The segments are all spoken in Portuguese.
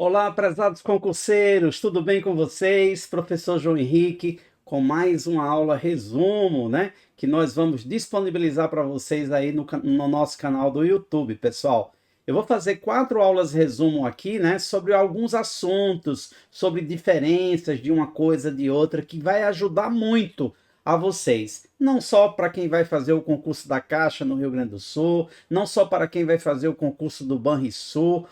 Olá, prezados concurseiros, tudo bem com vocês? Professor João Henrique, com mais uma aula resumo, né? Que nós vamos disponibilizar para vocês aí no nosso canal do YouTube, pessoal. Eu vou fazer 4 aulas resumo aqui, né? Sobre alguns assuntos, sobre diferenças de uma coisa de outra, que vai ajudar muito a vocês. Não só para quem vai fazer o concurso da Caixa no Rio Grande do Sul, não só para quem vai fazer o concurso do Banrisul,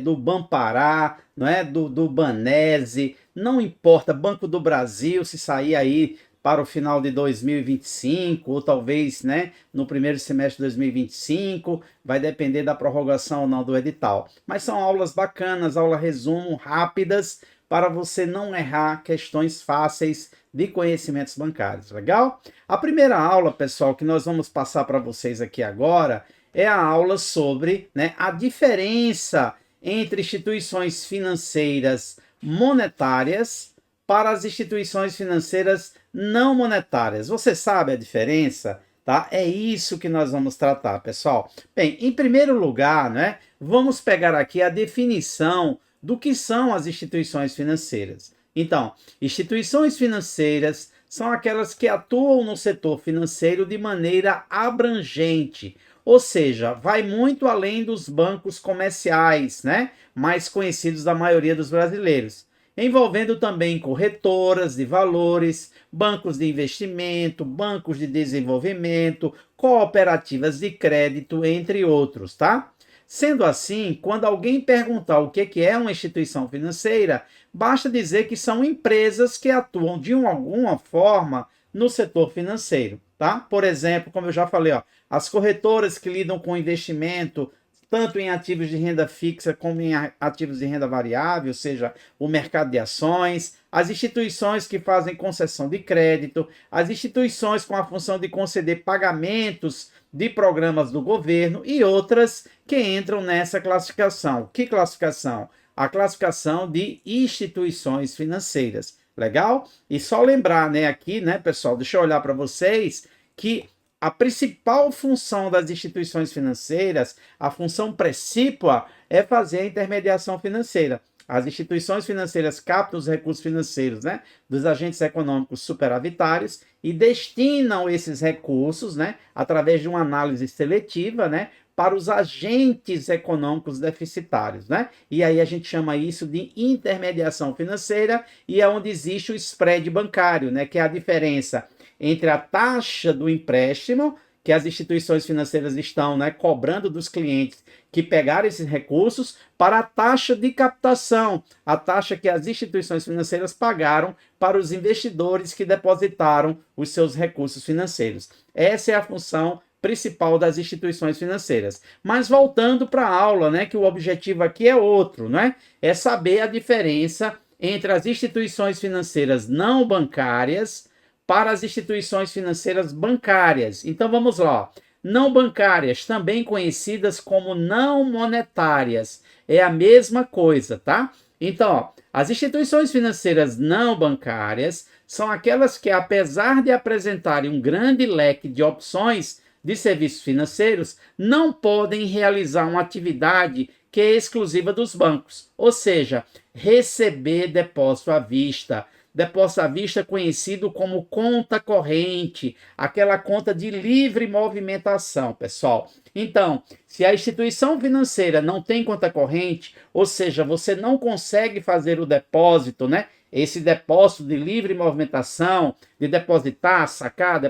do Banpará, não é? do Banese, não importa, Banco do Brasil, se sair aí para o final de 2025, ou talvez, né, no primeiro semestre de 2025, vai depender da prorrogação ou não do edital. Mas são aulas bacanas, aula resumo, rápidas, para você não errar questões fáceis de conhecimentos bancários, legal? A primeira aula, pessoal, que nós vamos passar para vocês aqui agora, é a aula sobre, né, a diferença entre instituições financeiras monetárias para as instituições financeiras não monetárias. Você sabe a diferença? Tá? É isso que nós vamos tratar, pessoal. Bem, em primeiro lugar, né, vamos pegar aqui a definição do que são as instituições financeiras. Então, instituições financeiras são aquelas que atuam no setor financeiro de maneira abrangente, ou seja, vai muito além dos bancos comerciais, né? Mais conhecidos da maioria dos brasileiros, envolvendo também corretoras de valores, bancos de investimento, bancos de desenvolvimento, cooperativas de crédito, entre outros, tá? Sendo assim, quando alguém perguntar o que é uma instituição financeira, basta dizer que são empresas que atuam de alguma forma no setor financeiro, tá? Por exemplo, como eu já falei, ó, as corretoras que lidam com investimento, tanto em ativos de renda fixa como em ativos de renda variável, ou seja, o mercado de ações, as instituições que fazem concessão de crédito, as instituições com a função de conceder pagamentos de programas do governo e outras que entram nessa classificação. Que classificação? A classificação de instituições financeiras. Legal? E só lembrar, né, aqui, né, pessoal, deixa eu olhar para vocês que a principal função das instituições financeiras, a função precípua, é fazer a intermediação financeira. As instituições financeiras captam os recursos financeiros, né, dos agentes econômicos superavitários e destinam esses recursos, né, através de uma análise seletiva, né, para os agentes econômicos deficitários, né? E aí a gente chama isso de intermediação financeira e é onde existe o spread bancário, né, que é a diferença entre a taxa do empréstimo que as instituições financeiras estão, né, cobrando dos clientes que pegaram esses recursos para a taxa de captação, a taxa que as instituições financeiras pagaram para os investidores que depositaram os seus recursos financeiros. Essa é a função principal das instituições financeiras. Mas voltando para a aula, né, que o objetivo aqui é outro, né? É saber a diferença entre as instituições financeiras não bancárias para as instituições financeiras bancárias. Então vamos lá. Não bancárias, também conhecidas como não monetárias, é a mesma coisa, tá? Então, ó, as instituições financeiras não bancárias são aquelas que, apesar de apresentarem um grande leque de opções de serviços financeiros, não podem realizar uma atividade que é exclusiva dos bancos, ou seja, receber depósito à vista. Depósito à vista conhecido como conta corrente, aquela conta de livre movimentação, pessoal. Então, se a instituição financeira não tem conta corrente, ou seja, você não consegue fazer o depósito, né? Esse depósito de livre movimentação, de depositar, sacar,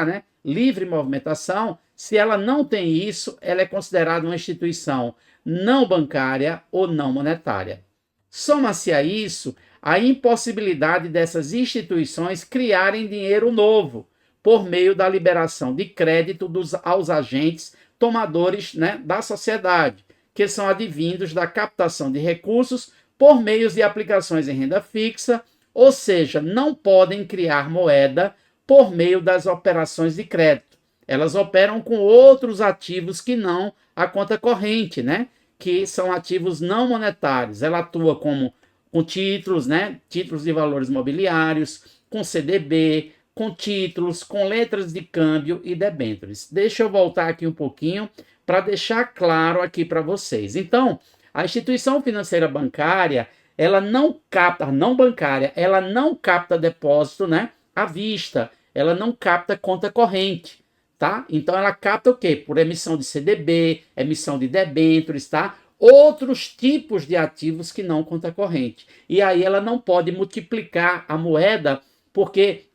né? Livre movimentação, se ela não tem isso, ela é considerada uma instituição não bancária ou não monetária. Soma-se a isso a impossibilidade dessas instituições criarem dinheiro novo por meio da liberação de crédito aos agentes tomadores, né, da sociedade, que são advindos da captação de recursos por meio de aplicações em renda fixa, ou seja, não podem criar moeda por meio das operações de crédito. Elas operam com outros ativos que não a conta corrente, né? Que são ativos não monetários. Ela atua com títulos, né? Títulos de valores mobiliários, com CDB, com títulos, com letras de câmbio e debêntures. Deixa eu voltar aqui um pouquinho para deixar claro aqui para vocês. Então, A instituição financeira bancária, ela não capta, não bancária, ela não capta depósito, né, à vista, ela não capta conta corrente, tá? Então ela capta o quê? Por emissão de CDB, emissão de debêntures, tá? Outros tipos de ativos que não conta corrente. E aí ela não pode multiplicar a moeda, porque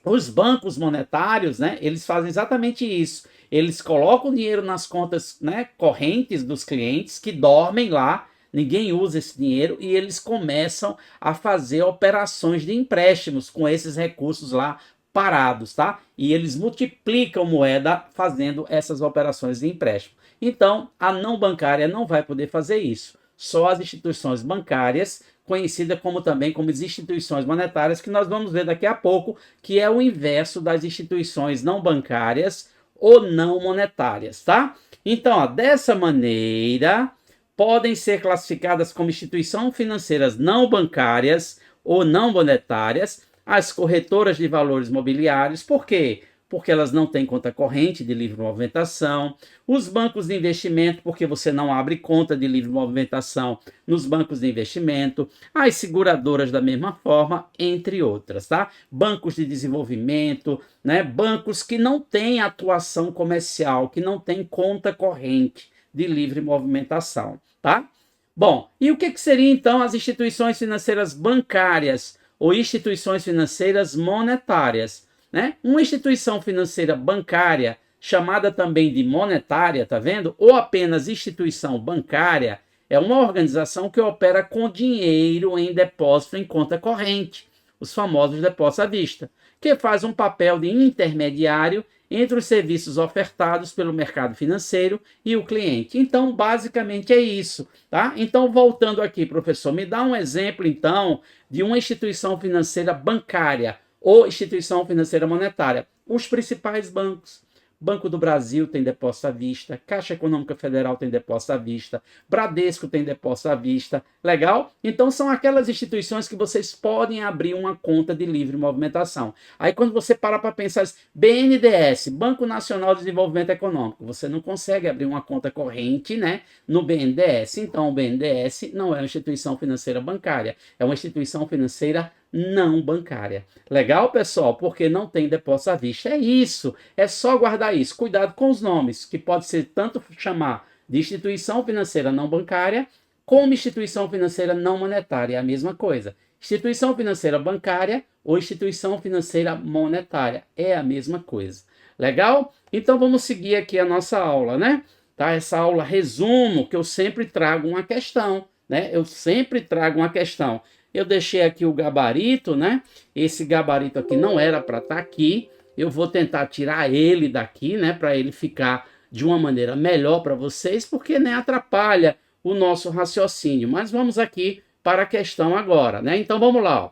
os bancos monetários, né, eles fazem exatamente isso. Eles colocam dinheiro nas contas, né, correntes dos clientes que dormem lá, ninguém usa esse dinheiro e eles começam a fazer operações de empréstimos com esses recursos lá parados, tá? E eles multiplicam moeda fazendo essas operações de empréstimo. Então, a não bancária não vai poder fazer isso. Só as instituições bancárias, conhecidas como também como as instituições monetárias, que nós vamos ver daqui a pouco, que é o inverso das instituições não bancárias ou não monetárias, tá? Então, ó, dessa maneira, podem ser classificadas como instituições financeiras não bancárias ou não monetárias as corretoras de valores mobiliários. Por quê? Porque elas não têm conta corrente de livre movimentação, os bancos de investimento, porque você não abre conta de livre movimentação nos bancos de investimento, as seguradoras da mesma forma, entre outras, tá? Bancos de desenvolvimento, né? Bancos que não têm atuação comercial, que não têm conta corrente de livre movimentação, tá? Bom, e o que seriam então as instituições financeiras bancárias ou instituições financeiras monetárias? Né? Uma instituição financeira bancária, chamada também de monetária, tá vendo? Ou apenas instituição bancária, é uma organização que opera com dinheiro em depósito em conta corrente, os famosos depósitos à vista, que faz um papel de intermediário entre os serviços ofertados pelo mercado financeiro e o cliente. Então, basicamente é isso, tá? Então, voltando aqui, professor, me dá um exemplo, então, de uma instituição financeira bancária ou instituição financeira monetária. Os principais bancos. Banco do Brasil tem depósito à vista, Caixa Econômica Federal tem depósito à vista, Bradesco tem depósito à vista. Legal? Então são aquelas instituições que vocês podem abrir uma conta de livre movimentação. Aí quando você para pensar, BNDES, Banco Nacional de Desenvolvimento Econômico, você não consegue abrir uma conta corrente, né, no BNDES. Então o BNDES não é uma instituição financeira bancária, é uma instituição financeira não bancária. Legal, pessoal? Porque não tem depósito à vista. É isso. É só guardar isso. Cuidado com os nomes, que pode ser tanto chamar de instituição financeira não bancária, como instituição financeira não monetária. É a mesma coisa. Instituição financeira bancária ou instituição financeira monetária. É a mesma coisa. Legal? Então vamos seguir aqui a nossa aula, né? Tá? Essa aula resumo, que eu sempre trago uma questão, né? Eu sempre trago uma questão. Eu deixei aqui o gabarito, né? Esse gabarito aqui não era para estar aqui. Eu vou tentar tirar ele daqui, né? Para ele ficar de uma maneira melhor para vocês, porque nem atrapalha o nosso raciocínio. Mas vamos aqui para a questão agora, né? Então vamos lá, ó.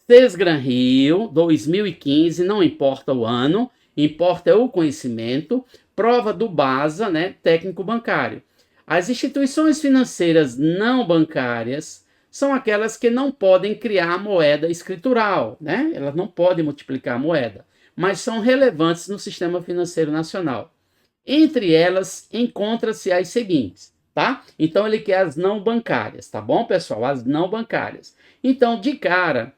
Sesgran Rio, 2015, não importa o ano, importa é o conhecimento. Prova do BASA, né? Técnico bancário. As instituições financeiras não bancárias são aquelas que não podem criar moeda escritural, né? Elas não podem multiplicar a moeda, mas são relevantes no sistema financeiro nacional. Entre elas, encontra-se as seguintes, tá? Então, ele quer as não bancárias, tá bom, pessoal? As não bancárias. Então, de cara,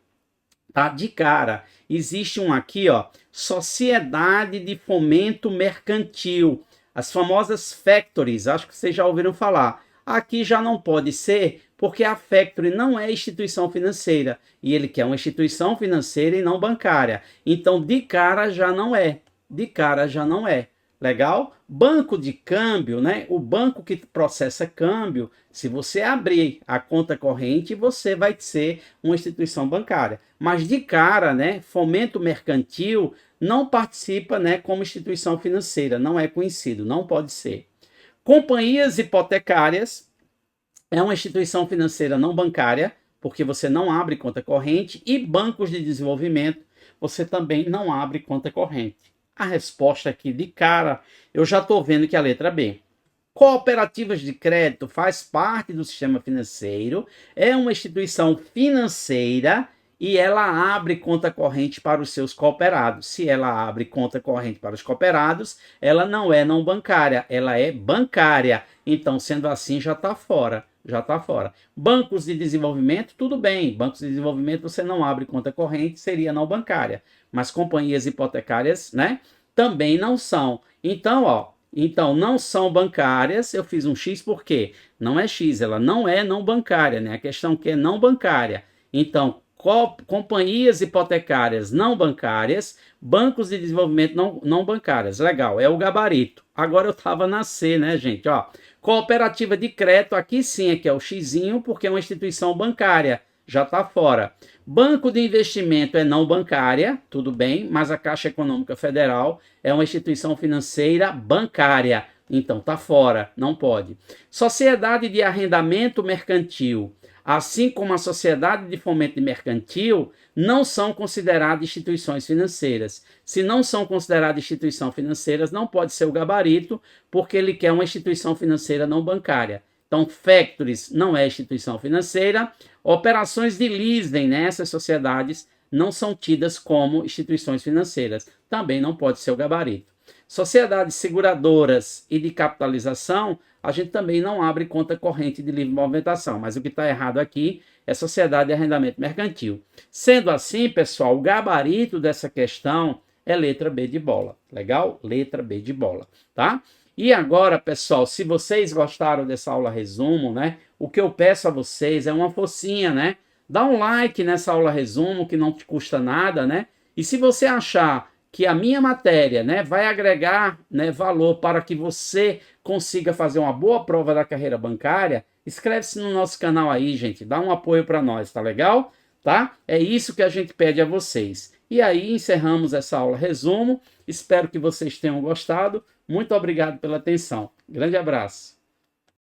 tá? De cara, existe um aqui, ó, Sociedade de Fomento Mercantil, as famosas factories, acho que vocês já ouviram falar. Aqui já não pode ser, porque a factory não é instituição financeira, e ele quer uma instituição financeira e não bancária. Então, de cara já não é. De cara já não é. Legal? Banco de câmbio, né? O banco que processa câmbio, se você abrir a conta corrente, você vai ser uma instituição bancária. Mas de cara, né? Fomento mercantil não participa, né, como instituição financeira, não é conhecido, não pode ser. Companhias hipotecárias é uma instituição financeira não bancária, porque você não abre conta corrente, e bancos de desenvolvimento, você também não abre conta corrente. A resposta aqui de cara, eu já estou vendo que é a letra B. Cooperativas de crédito faz parte do sistema financeiro, é uma instituição financeira e ela abre conta corrente para os seus cooperados. Se ela abre conta corrente para os cooperados, ela não é não bancária, ela é bancária. Então, sendo assim, já está fora. já está fora. Bancos de desenvolvimento, tudo bem. Bancos de desenvolvimento você não abre conta corrente, seria não bancária. Mas companhias hipotecárias, né, também não são. Então, ó, não são bancárias. Eu fiz um X porque não é X, ela não é não bancária, né? A questão que é não bancária. Então, companhias hipotecárias não bancárias, bancos de desenvolvimento não bancárias. Legal, é o gabarito. Agora eu estava na C, né, gente? Ó, cooperativa de crédito, aqui sim é que é o Xzinho, porque é uma instituição bancária, já está fora. Banco de investimento é não bancária, tudo bem, mas a Caixa Econômica Federal é uma instituição financeira bancária, então está fora, não pode. Sociedade de arrendamento mercantil, assim como a sociedade de fomento mercantil, não são consideradas instituições financeiras. Se não são consideradas instituições financeiras, não pode ser o gabarito, porque ele quer uma instituição financeira não bancária. Então, factories não é instituição financeira. Operações de leasing, né? Essas sociedades não são tidas como instituições financeiras. Também não pode ser o gabarito. Sociedades seguradoras e de capitalização, a gente também não abre conta corrente de livre movimentação, mas o que está errado aqui é sociedade de arrendamento mercantil. Sendo assim, pessoal, o gabarito dessa questão é letra B de bola. Legal? Letra B de bola, tá? E agora, pessoal, se vocês gostaram dessa aula resumo, né? O que eu peço a vocês é uma forcinha, né? Dá um like nessa aula resumo, que não te custa nada, né? E se você achar que a minha matéria, né, vai agregar, né, valor para que você consiga fazer uma boa prova da carreira bancária, inscreve-se no nosso canal aí, gente. Dá um apoio para nós, tá legal? Tá? É isso que a gente pede a vocês. E aí encerramos essa aula resumo. Espero que vocês tenham gostado. Muito obrigado pela atenção. Grande abraço.